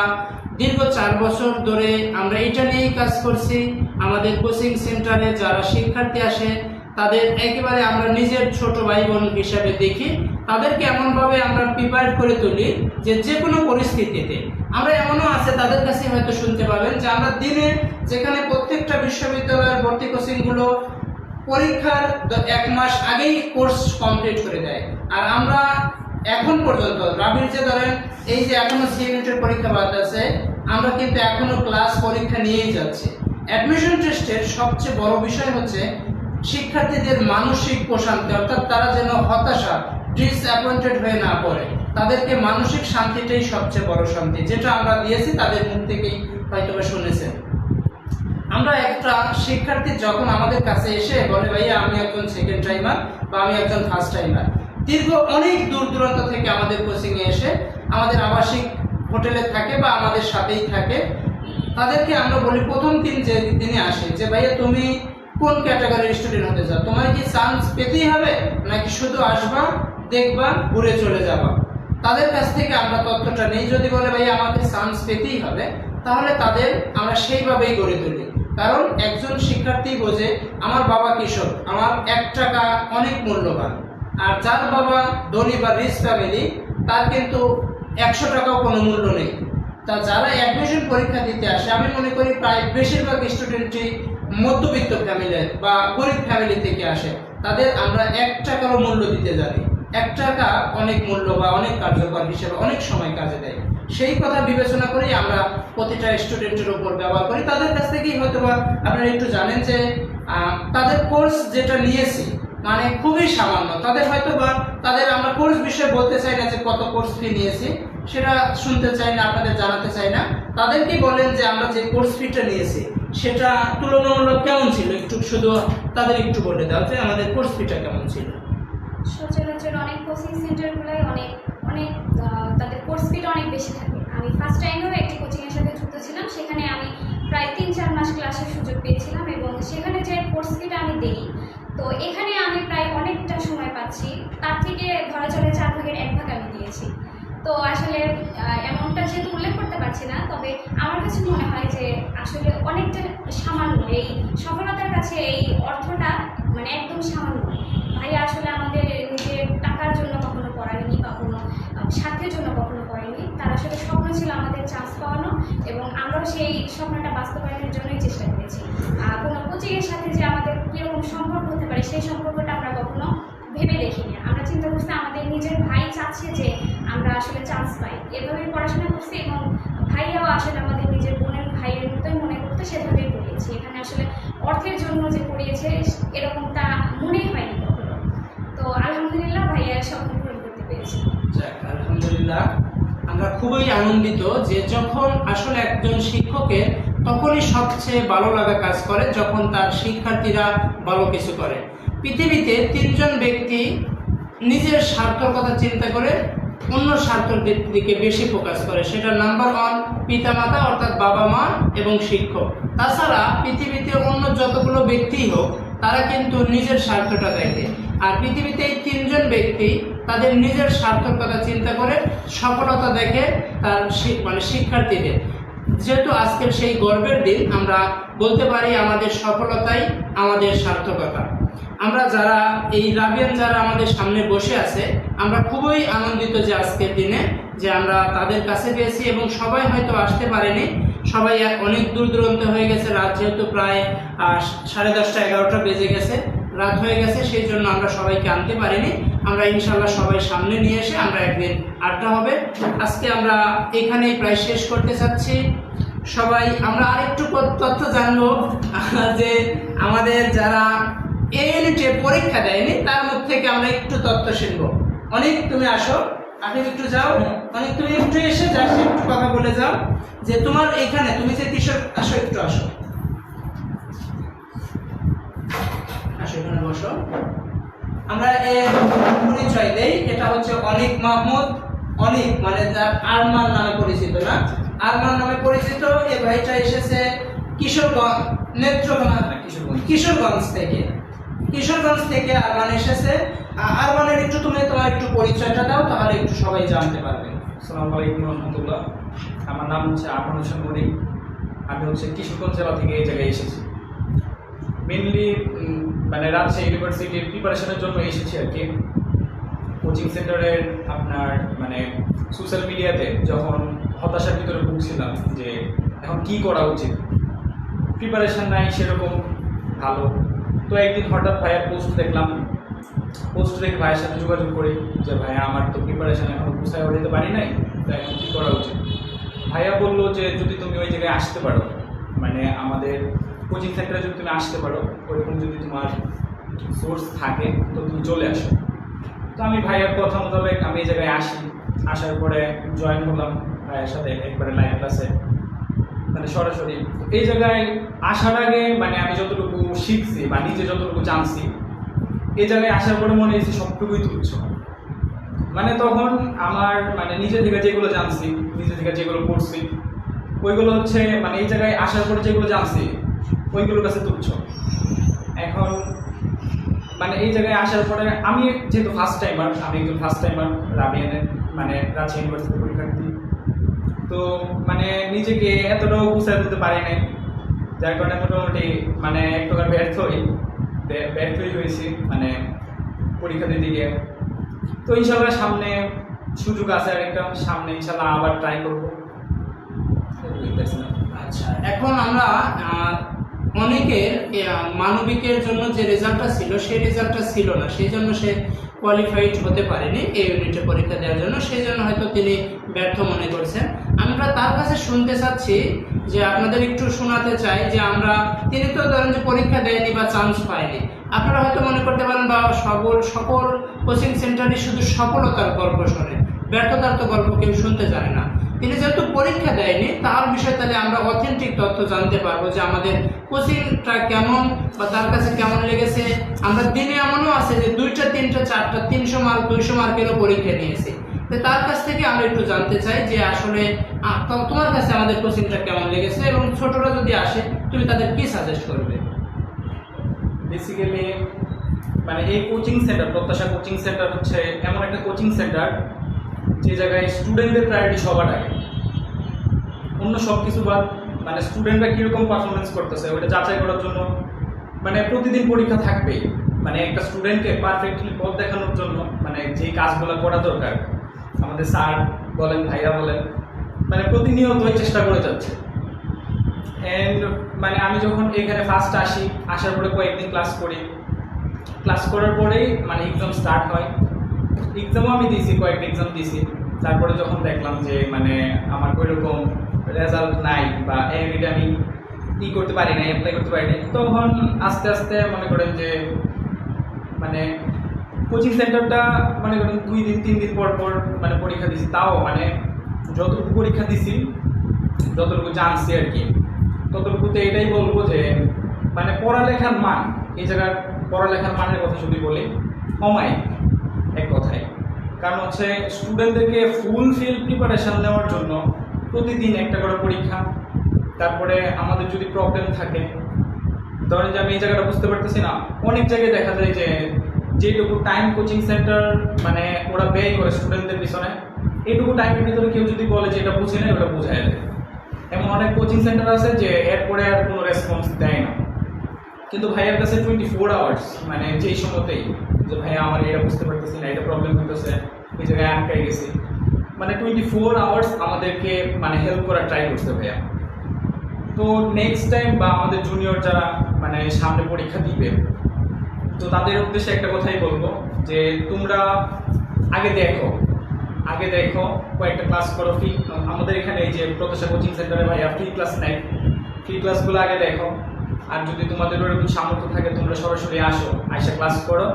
দীর্ঘ 4 বছর ধরে আমরা এটা নিয়েই কাজ করছি। আমাদের কোচিং সেন্টারে যারা শিক্ষার্থী আসে তাদের একেবারে আমরা নিজের ছোট ভাই বোন হিসাবে দেখি। তাদেরকে এমনভাবে আমরা প্রিপেয়ার করে তুলি যে কোনো পরিস্থিতিতে। আমরা এমনও আছে, তাদের কাছে হয়তো শুনতে পাবেন যে আমরা দিনে, যেখানে প্রত্যেকটা বিশ্ববিদ্যালয়ের ভর্তি কোচিংগুলো পরীক্ষার 1 মাস আগেই কোর্স কমপ্লিট করে দেয়, আর আমরা এখন পর্যন্ত রাবির যে ধরেন এই যে এখনো সিএমএটের পরীক্ষা বাদ আছে, আমরা কিন্তু এখনো ক্লাস পরীক্ষা নিয়েই যাচ্ছি। অ্যাডমিশন টেস্টের সবচেয়ে বড় বিষয় হচ্ছে শিক্ষার্থীদের মানসিক প্রশান্তি, অর্থাৎ তারা যেন হতাশা, ডিসঅ্যাপয়েন্টেড হয়ে না পড়ে। তাদেরকে মানসিক শান্তিটাই সবচেয়ে বড় শান্তি, যেটা আমরা দিয়েছি। তাদের মুখ থেকেই হয়তো শুনেছেন। আমরা একটা শিক্ষার্থী যখন আমাদের কাছে এসে বলে, ভাইয়া আমি একজন সেকেন্ড টাইমার বা আমি একজন ফার্স্ট টাইমার, দীর্ঘ অনেক দূর দূরান্ত থেকে আমাদের কোচিংয়ে এসে আমাদের আবাসিক হোটেলে থাকে বা আমাদের সাথেই থাকে, তাদেরকে আমরা বলি প্রথম দিন যে দিনে আসে যে ভাইয়া তুমি কোন ক্যাটাগরির স্টুডেন্ট হতে চাও? তোমার কি চান্স পেতেই হবে, নাকি শুধু আসবা, দেখবা, ঘুরে চলে যাবা? তাদের কাছ থেকে আমরা তথ্যটা নেই। যদি বলে ভাইয়া আমাকে চান্স পেতেই হবে, তাহলে তাদের আমরা সেইভাবেই গড়ে তুলি। কারণ একজন শিক্ষার্থী বোঝে আমার বাবা কৃষক, আমার 1 টাকা অনেক মূল্যবান, আর যার বাবা ধনী বা রিচ ফ্যামিলি, তার কিন্তু 100 টাকাও কোনো মূল্য নেই। তা যারা অ্যাডমিশন পরীক্ষা দিতে আসে, আমি মনে করি প্রায় বেশিরভাগ স্টুডেন্টই মধ্যবিত্ত ফ্যামিলির বা গরিব ফ্যামিলি থেকে আসে। তাদের আমরা 1 টাকারও মূল্য দিতে জানি। 1 টাকা অনেক মূল্য বা অনেক কার্যকর হিসেবে অনেক সময় কাজে দেয়। সেই কথা বিবেচনা করেই আমরা প্রতিটা স্টুডেন্টের উপর ব্যবহার করি। তাদের কাছ থেকেই হয়তো বা আপনারা একটু জানেন যে তাদের কোর্স যেটা নিয়েছি মানে খুবই সামান্য। তাদের হয়তো বা আমরা কোর্স বিষয়ে বলতে চাই না যে কত কোর্স ফি নিয়েছি, সেটা শুনতে চাই না, আপনাদের জানাতে চাই না। তাদেরকে বলেন যে আমরা যে কোর্স ফিটা নিয়েছি সেটা তুলনামূলক কেমন ছিল, একটু শুধু তাদের একটু বলে দাও যে আমাদের কোর্স ফিটা কেমন ছিল। সচরাচর অনেক কোচিং সেন্টারগুলোয় অনেক তাদের কোর্স ফিটা অনেক বেশি থাকে। আমি ফার্স্ট টাইমেও একটি কোচিংয়ের সাথে যুক্ত ছিলাম, সেখানে আমি প্রায় 3-4 মাস ক্লাসের সুযোগ পেয়েছিলাম এবং সেখানে যে কোর্স ফিটা আমি দিই, তো এখানে আমি প্রায় অনেকটা সময় পাচ্ছি, তার থেকে ধরা চলে 4 ভাগের 1 ভাগ আমি দিয়েছি। তো আসলে এমনটা যেহেতু উল্লেখ করতে পারছি না, তবে আমার কাছে মনে হয় যে আসলে অনেকটা সামান্য, এই সফলতার কাছে এই অর্থটা মানে একদম সামান্য। ভাইয়া আসলে আমাদের নিজের টাকার জন্য কখনো পড়ায়নি বা কোনো স্বার্থের জন্য কখনো পড়েনি। তার আসলে স্বপ্ন ছিল আমাদের চান্স পাওয়ানো এবং আমরাও সেই স্বপ্নটা বাস্তবায়নের জন্যই চেষ্টা করেছি। কোনো কোচিংয়ের সাথে যে আমাদের কীরকম সম্পর্ক হতে পারে সেই সম্পর্কটা আমরা কখনো ভেবে দেখিনি। আমরা চিন্তা করছি আমাদের নিজের ভাই চাচ্ছে যে আমরা আসলে চান্স পাই, এভাবেই পড়াশোনা করছি এবং ভাইয়াও আসলে আমাদের নিজের বোনের ভাইয়ের মতোই মনে করতে সেভাবেই পড়িয়েছি। এখানে আসলে অর্থের জন্য যে পড়িয়েছে এরকমটা মনেই হয়নি কখনো। তো আলহামদুলিল্লাহ ভাইয়া স্বপ্ন পূরণ করতে পেরেছি। আলহামদুলিল্লাহ, আমরা খুবই আনন্দিত যে যখন আসলে একজন শিক্ষকের তখনই সবচেয়ে ভালো লাগা কাজ করে যখন তার শিক্ষার্থীরা ভালো কিছু করে। পৃথিবীতে 3 জন ব্যক্তি নিজের স্বার্থের কথা চিন্তা করে অন্য স্বার্থের দিকে বেশি ফোকাস করে। সেটা নাম্বার 1 পিতামাতা অর্থাৎ বাবা মা এবং শিক্ষক। তাছাড়া পৃথিবীতে অন্য যতগুলো ব্যক্তি হোক তারা কিন্তু নিজের স্বার্থটা দেখে। আর পৃথিবীতে এই 3জন ব্যক্তি তাদের নিজের স্বার্থের কথা চিন্তা করে সফলতা দেখে তার মানে শিক্ষার্থীদের। যেহেতু আজকের সেই গর্বের দিন, আমরা বলতে পারি আমাদের সফলতাই আমাদের সার্থকতা। আমরা যারা এই রাবিয়ান যারা আমাদের সামনে বসে আছে, আমরা খুবই আনন্দিত যে আজকের দিনে যে আমরা তাদের কাছে পেয়েছি, এবং সবাই হয়তো আসতে পারেনি, সবাই অনেক দূর দূরান্ত হয়ে গেছে। রাত যেহেতু প্রায় 10:30 11টা বেজে গেছে, রাত হয়ে গেছে, সেই জন্য আমরা সবাইকে আনতে পারিনি। আমরা ইনশাল্লাহ সবাই সামনে নিয়ে এসে আমরা একদিন আড্ডা হবে। আজকে আমরা এখানেই প্রায় শেষ করতে চাচ্ছি। সবাই আমরা আরেকটু তথ্য জানবো যে আমাদের যারা এই ইউনিটে পরীক্ষা দেয়নি তার মুখ থেকে আমরা একটু তথ্য শুনবো। অনেক তুমি আসো, আপনি একটু যাও, অনেক তুমি একটু এসে যাও, একটু কথা বলে যাও যে তোমার এখানে তুমি যে কিশোর, আসো একটু আসো, আসো এখানে বসো। আমরা এর পরিচয় দেই। এটা হচ্ছে অনিক মাহমুদ। অনিক মানে যার আরমান নামে পরিচিত, না আরমান নামে পরিচিত। এই ভাইটা এসেছে কিশোরগঞ্জ, নেত্রকোনা, কিশোরগঞ্জ থেকে আরমান এসেছে। আরমানের একটু তুমি তোমার একটু পরিচয়টা দাও, তাহলে একটু সবাই জানতে পারবে। আসসালামু আলাইকুম রহমতুল্লাহ। আমার নাম হচ্ছে আরমান হোসেন মনিক। আমি হচ্ছে কিশোরগঞ্জ জেলা থেকে এই জায়গায় এসেছি। মেনলি মানে রাজশাহী ইউনিভার্সিটির প্রিপারেশনের জন্য এসেছি আর কি। কোচিং সেন্টারের আপনার মানে সোশ্যাল মিডিয়াতে যখন হতাশার ভিতরে ভুগছিলাম যে এখন কি করা উচিত, প্রিপারেশন নাই সেরকম ভালো, তো একদিন হঠাৎ ভাইয়ার পোস্ট দেখলাম। পোস্ট দেখে ভাইয়ের সাথে যোগাযোগ করি যে ভাইয়া আমার তো প্রিপারেশন এখন গুছায় উঠাতে পারি নাই, তো এখন কী করা উচিত। ভাইয়া বললো যে যদি তুমি ওই জায়গায় আসতে পারো, মানে আমাদের কোচিং সেন্টারে যদি তুমি আসতে পারো, ওইরকম যদি তোমার সোর্স থাকে তো তুমি চলে আসো। তো আমি ভাইয়ার কথা মোতাবেক আমি এই জায়গায় আসি। আসার পরে জয়েন হলাম ভাইয়ের সাথে একবারে লাইভ ক্লাসে, মানে সরাসরি। এই জায়গায় আসার আগে মানে আমি যতটুকু শিখছি বা নিজে যতটুকু জানছি, এই জায়গায় আসার পরে মনে হয়েছে সবটুকুই তুচ্ছ। মানে তখন আমার মানে নিজে থেকে যেগুলো জানছি, নিজে থেকে যেগুলো পড়ছি, ওইগুলো হচ্ছে মানে এই জায়গায় আসার পরে যেগুলো জানছি ওইগুলোর কাছে তুচ্ছ। এখন মানে এই জায়গায় আসার পরে আমি যেহেতু আমি একজন ফার্স্ট টাইমার রাবিয়ানের মানে রাজশাহী ইউনিভার্সিটির পরীক্ষার্থী, তো মানে নিজেকে এতটাও গুছায় দিতে পারি নাই, যার কারণে মোটামুটি মানে এক প্রকার ব্যর্থই হয়েছি মানে পরীক্ষা দিতে গিয়ে। তো ইনশাল্লাহ সামনে সুযোগ আছে আরেকটা, সামনে ইনশাল্লাহ আবার ট্রাই করবো। আচ্ছা, এখন আমরা অনেকের মানবিকের জন্য যে রেজাল্টটা ছিল সেই রেজাল্টটা ছিল না, সেই জন্য সে কোয়ালিফাইড হতে পারেনি এই ইউনিটে পরীক্ষা দেওয়ার জন্য, সেই জন্য হয়তো তিনি ব্যর্থ মনে করছেন। আমরা তার কাছে শুনতে চাচ্ছি যে আপনাদের একটু শোনাতে চাই যে তিনি তো ধরেন যে পরীক্ষা দেয়নি বা চান্স পায়নি, আপনারা হয়তো মনে করতে পারেন বা সকল কোচিং সেন্টারে শুধু সফলতার গল্প শোনে, ব্যর্থতার তো গল্প কেউ শুনতে জানে না। তিনি যেহেতু পরীক্ষা দেয়নি তার বিষয়ে তাহলে আমরা অথেন্টিক তথ্য জানতে পারবো যে আমাদের কোচিংটা কেমন বা তার কাছে কেমন লেগেছে। আমরা দিনে এমনও আছে যে 2টা 3টা 4টা 300 মার্ক 200 মার্কেরও পরীক্ষা নিয়েছি, তো তার কাছ থেকে আমরা একটু জানতে চাই যে আসলে তোমার কাছে আমাদের কোচিংটা কেমন লেগেছে, এবং ছোটরা যদি আসে তুমি তাদের কি সাজেস্ট করবে। বেসিক্যালি মানে এই কোচিং সেন্টার প্রত্যাশা কোচিং সেন্টার হচ্ছে এমন একটা কোচিং সেন্টার যে জায়গায় স্টুডেন্টদের প্রায়োরিটি সবার আগে, অন্য সব কিছু বাদ মানে স্টুডেন্টরা কীরকম পারফরমেন্স করতেছে ওটা যাচাই করার জন্য মানে প্রতিদিন পরীক্ষা থাকবেই। মানে একটা স্টুডেন্টকে পারফেক্টলি পথ দেখানোর জন্য মানে যেই কাজগুলো করা দরকার আমাদের স্যার বলেন ভাইয়া বলেন মানে প্রতিনিয়তই চেষ্টা করে যাচ্ছে। অ্যান্ড মানে আমি যখন এখানে ফার্স্ট আসার পরে কয়েকদিন ক্লাস করার পরেই মানে এক্সাম স্টার্ট হয়। এক্সামও আমি দিয়েছি, কয়েকটা এক্সাম দিয়েছি। তারপরে যখন দেখলাম যে মানে আমার ওইরকম রেজাল্ট নাই বা এমনিটা আমি করতে পারি নাই, অ্যাপ্লাই করতে পারি নাই, তখন আস্তে আস্তে মনে করেন যে মানে কোচিং সেন্টারটা মনে করেন 2 দিন 3 দিন পর মানে পরীক্ষা দিয়েছি। তাও মানে যতটুকু পরীক্ষা দিছি যতটুকু জানছি আর কি, ততটুকুতে এটাই বলবো যে মানে পড়ালেখার মান, এই জায়গার পড়ালেখার মানের কথা যদি বলি অমায়িক এক কথায়। কারণ হচ্ছে স্টুডেন্টদেরকে ফুলফিল প্রিপারেশন নেওয়ার জন্য প্রতিদিন একটা করে পরীক্ষা, তারপরে আমাদের যদি প্রবলেম থাকে, ধরেন যে আমি এই জায়গাটা বুঝতে পারতেছি না, অনেক জায়গায় দেখা যায় যে যেটুকু টাইম কোচিং সেন্টার মানে ওরা ব্যয় করে স্টুডেন্টদের পিছনে, এইটুকু টাইমের ভিতরে কেউ যদি বলে যে এটা বুঝে নেয়, ওটা বুঝায় দেয়। এমন অনেক কোচিং সেন্টার আছে যে এরপরে আর কোনো রেসপন্স দেয় না, কিন্তু ভাইয়ের কাছে 24 আওয়ার্স, মানে যেই সময়তেই যে ভাইয়া আমার এটা বুঝতে পারতেছি না, এটা প্রবলেম হইতেছে, এই জায়গায় আটকাই গেছি, মানে 24 আওয়ার্স আমাদেরকে মানে হেল্প করার ট্রাই করছে ভাইয়া। তো নেক্সট টাইম বা আমাদের জুনিয়র যারা মানে সামনে পরীক্ষা দিবে, তো তাদের উদ্দেশ্যে একটা কথাই বলবো যে তোমরা আগে দেখো কয়েকটা ক্লাস করো। ফ্রি আমাদের এখানে এই যে প্রত্যাশা কোচিং সেন্টারে ভাইয়া ফ্রি ক্লাস নেয়, ফ্রি ক্লাসগুলো আগে দেখো। আর যদি তোমাদের ওরকম সামর্থ্য থাকে তোমরা সরাসরি আইসা ক্লাস করো,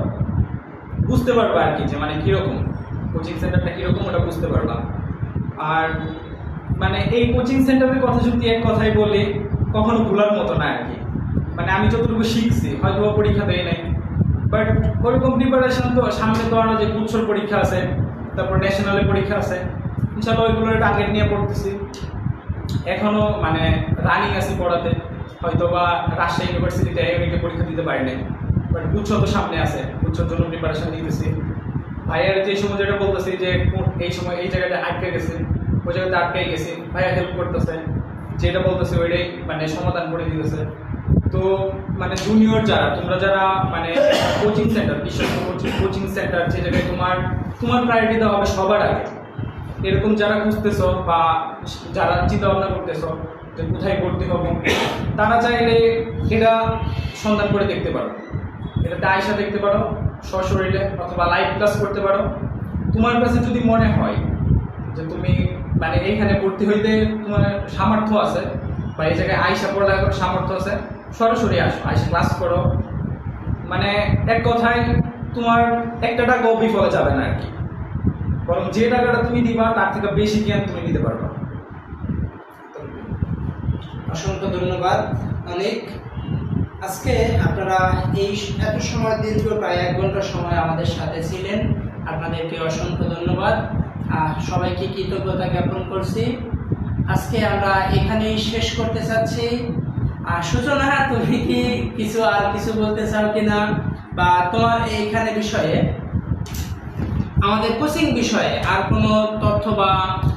বুঝতে পারবা আর কি যে মানে কীরকম কোচিং সেন্টারটা কীরকম, ওটা বুঝতে পারবা। আর মানে এই কোচিং সেন্টারের কথা যদি এক কথাই বলি, কখনো ভুলার মতো না আর কি। মানে আমি যতটুকু শিখছি, হয়তো পরীক্ষা দেয় নাই, বাট ওরকম প্রিপারেশন তো সামনে তো আরও যে গুচ্ছর পরীক্ষা আছে, তারপর ন্যাশনালের পরীক্ষা আছে, ইনশাল্লাহ ওইগুলোর টার্গেট নিয়ে পড়তেছি। এখনও মানে রানিং আছি পড়াতে, হয়তো বা রাজশাহী ইউনিভার্সিটিতে অনেকে পরীক্ষা দিতে পারি নাই, বাট গুচ্ছ তো সামনে আছে, গুচ্ছর জন্য প্রিপারেশন দিতেছি। ভাইয়ার যে সময় যেটা বলতেছি যে এই সময় এই জায়গাটা আটকে গেছে, ওই জায়গাতে আটকে গেছি, ভাইয়া হেল্প করতেছে, যেটা বলতেছে ওইটাই মানে সমাধান করে দিতেছে। তো মানে জুনিয়র যারা, তোমরা যারা মানে কোচিং সেন্টার, বিশেষ কোচিং সেন্টার যে জায়গায় তোমার প্রায়োরিটি দেওয়া হবে সবার আগে, এরকম যারা খুঁজতেছো বা যারা চিন্তা ভাবনা করতেছো যে কোথায় ভর্তি হবো, তারা চাইলে এটা সন্ধান করে দেখতে পারো, এটাতে আয়সা দেখতে পারো সশরীরে, অথবা লাইভ ক্লাস করতে পারো। তোমার কাছে যদি মনে হয় যে তুমি মানে এইখানে ভর্তি হইতে তোমার সামর্থ্য আছে বা এই জায়গায় আয়সা পড়ালেখা করার সামর্থ্য আছে, সরাসরি আয়সা ক্লাস করো। মানে এক কথায় তোমার একটা টাকাও বিফলে যাবে না আর কি, বরং যে টাকাটা তুমি দিবা তার থেকে বেশি জ্ঞান তুমি নিতে পারবা। অসংখ্য ধন্যবাদ অনেক। আজকে আপনারা এই এত সময় দীর্ঘ প্রায় 1 ঘন্টা সময় আমাদের সাথে ছিলেন, আপনাদেরকে অসংখ্য ধন্যবাদ। সবাইকে কৃতজ্ঞতা জ্ঞাপন করছি। আজকে আমরা এখানেই শেষ করতে চাচ্ছি। সূচনা, তুমি কি কিছু বলতে চাও কিনা, বা তোমার এইখানে বিষয়ে আমাদের কোচিং বিষয়ে আর কোনো তথ্য, বা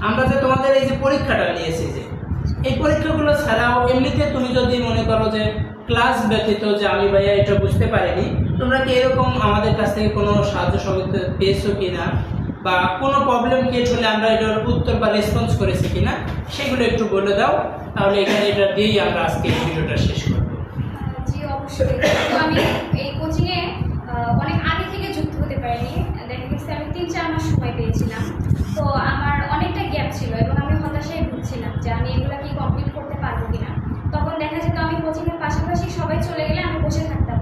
আমরা যে তোমাদের এই যে পরীক্ষাটা নিয়েছি, যে এই পরীক্ষাগুলো ছাড়াও এমনিতে তুমি যদি মনে করো যে ক্লাস ব্যতীত যে আমি ভাইয়া এটা বুঝতে পারিনি, তোমরা কি এরকম আমাদের কাছ থেকে কোনো সাহায্য সহযোগিতা পেয়েছো কিনা, বা কোনো প্রবলেম ক্রিয়েট হলে আমরা এটার উত্তর বা রেসপন্স করেছি কিনা, সেগুলো একটু বলে দাও, তাহলে এখানে এটা দিয়েই আমরা আজকে ভিডিওটা শেষ করব। জি অবশ্যই। তো আমি এই কোচিংয়ে অনেক আগে থেকে যুক্ত হতে পারিনি, দেখা গেছে আমি 3-4 মাস সময় পেয়েছিলাম। তো আমার অনেকটা গ্যাপ ছিল এবং আমি হতাশায় ভুগছিলাম যে আমি এগুলো কি কমপ্লিট করতে পারবো কিনা। তখন দেখা যেত আমি কোচিংয়ের পাশাপাশি সবাই চলে গেলে আমি বসে থাকতাম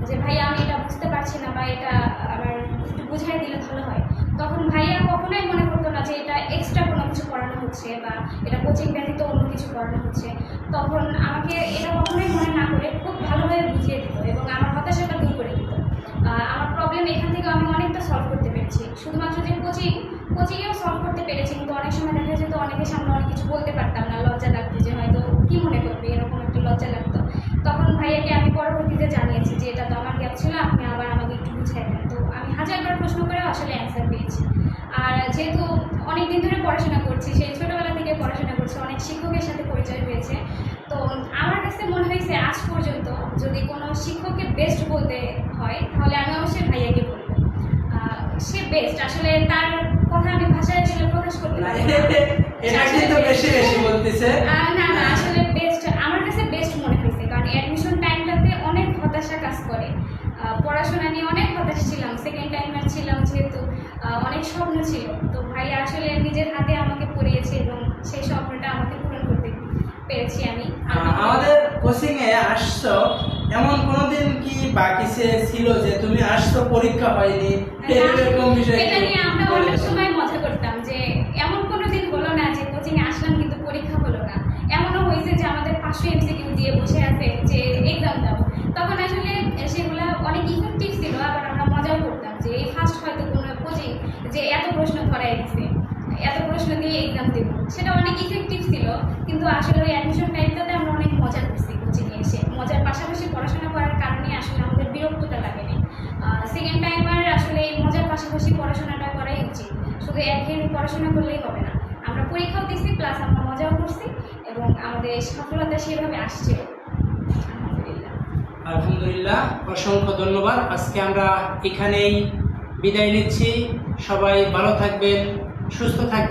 যে ভাইয়া আমি এটা বুঝতে পারছি না, বা এটা আমার একটু বুঝাই দিলে ভালো হয়। তখন ভাইয়া কখনোই মনে করতো না যে এটা এক্সট্রা কোনো কিছু করানো হচ্ছে বা এটা কোচিং ব্যতীত অন্য কিছু করানো হচ্ছে। তখন আমাকে এটা কখনোই মনে না করে খুব ভালোভাবে বুঝিয়ে দিত এবং আমার হতাশাটা দূর করে দিত। আমার প্রবলেম এখান থেকে আমি অনেকটা সলভ করতে পেরেছি। শুধুমাত্র যে কোচিংয়েও সলভ করতে পেরেছি, কিন্তু অনেক সময় দেখা যেত অনেকের সামনে অনেক কিছু বলতে পারতাম না, লজ্জা লাগতো যে হয়তো কী মনে করবে, এরকম একটা লজ্জা লাগতো। তখন ভাইয়াকে আমি পরবর্তীতে জানিয়েছি যে এটা তো আমার গ্যাপ ছিল, আপনি আবার আমাকে একটু বুঝাই দেন। তো আমি 1000বার প্রশ্ন করেও আসলে অ্যান্সার পেয়েছি। আর যেহেতু অনেক দিন ধরে পড়াশোনা করছি, সেই ছোটোবেলা থেকে পড়াশোনা করছি, অনেক শিক্ষকের সাথে পরিচয় হয়েছে। তো আমার কাছে মনে হয়েছে আজ পর্যন্ত যদি কোনো শিক্ষককে বেস্ট বলতে হয় তাহলে আমি অবশ্যই ভাইয়াকে বলবো। সে বেস্ট, আসলে তার কথা আমি ভাষায় আসলে প্রকাশ করতে পারি না। এটা কিন্তু বেশি বলতেছে। না আসলে বেস্ট আমার কাছে বেস্ট মনে হয়েছে, কারণ অ্যাডমিশন টাইমটাতে অনেক হতাশা কাজ করে। পড়াশোনা নিয়ে অনেক হতাশ ছিলাম, সেকেন্ড টাইমার ছিলাম যেহেতু, অনেক স্বপ্ন ছিল। তো ভাইয়া আসলে নিজের হাতে আমাকে পড়িয়েছে এবং সেই স্বপ্নটা আমাকে পূরণ করতে পেরেছি আমি। আমাদের কোচিং এ আসছো, এমন কোনোদিন কি বাকি ছিল যে তুমি আসছো পরীক্ষা হয়নি, এরকম বিষয়? এটা নিয়ে আমরা অনেক সময় মজা করতাম যে এমন কোনো দিন হলো না যে কোচিং এ আসলাম কিন্তু পরীক্ষা হলো না। এমনও হয়েছে যে আমাদের 500 MCQ দিয়ে বসে আছে যে এক্সাম দাও। তখন আসলে সেগুলো অনেক ইফেক্টিভ ছিল, আবার আমরা মজাও করতাম যে এই ফার্স্ট হয়তো কোনো কোচিং যে যে এত প্রশ্ন ধরাই দিছে, এত প্রশ্ন দিয়ে এক্সাম দেব, সেটা অনেক ইফেক্টিভ ছিল। কিন্তু আসলে ওই অ্যাডমিশন টাইমটাতে আমরা অনেক মজা করছি কোচিংয়ে এসে, মজার পাশাপাশি পড়াশোনা করার কারণে আসলে আমাদের বিরক্তটা লাগেনি। সেকেন্ড টাইম আর আসলে এই মজার পাশাপাশি পড়াশোনাটা করাই উচিত, শুধু একঘেয়েমি পড়াশোনা করলেই হবে না। আমরা পরীক্ষাও দিচ্ছি, প্লাস আমরা মজাও করছি এবং আমাদের সফলতা সেভাবে আসছে। আলহামদুলিল্লাহ। আলহামদুলিল্লাহ, অসংখ্য ধন্যবাদ। আজকে আমরা এখানেই বিদায় নিচ্ছি। সবাই ভালো থাকবেন, সুস্থ থাকবেন।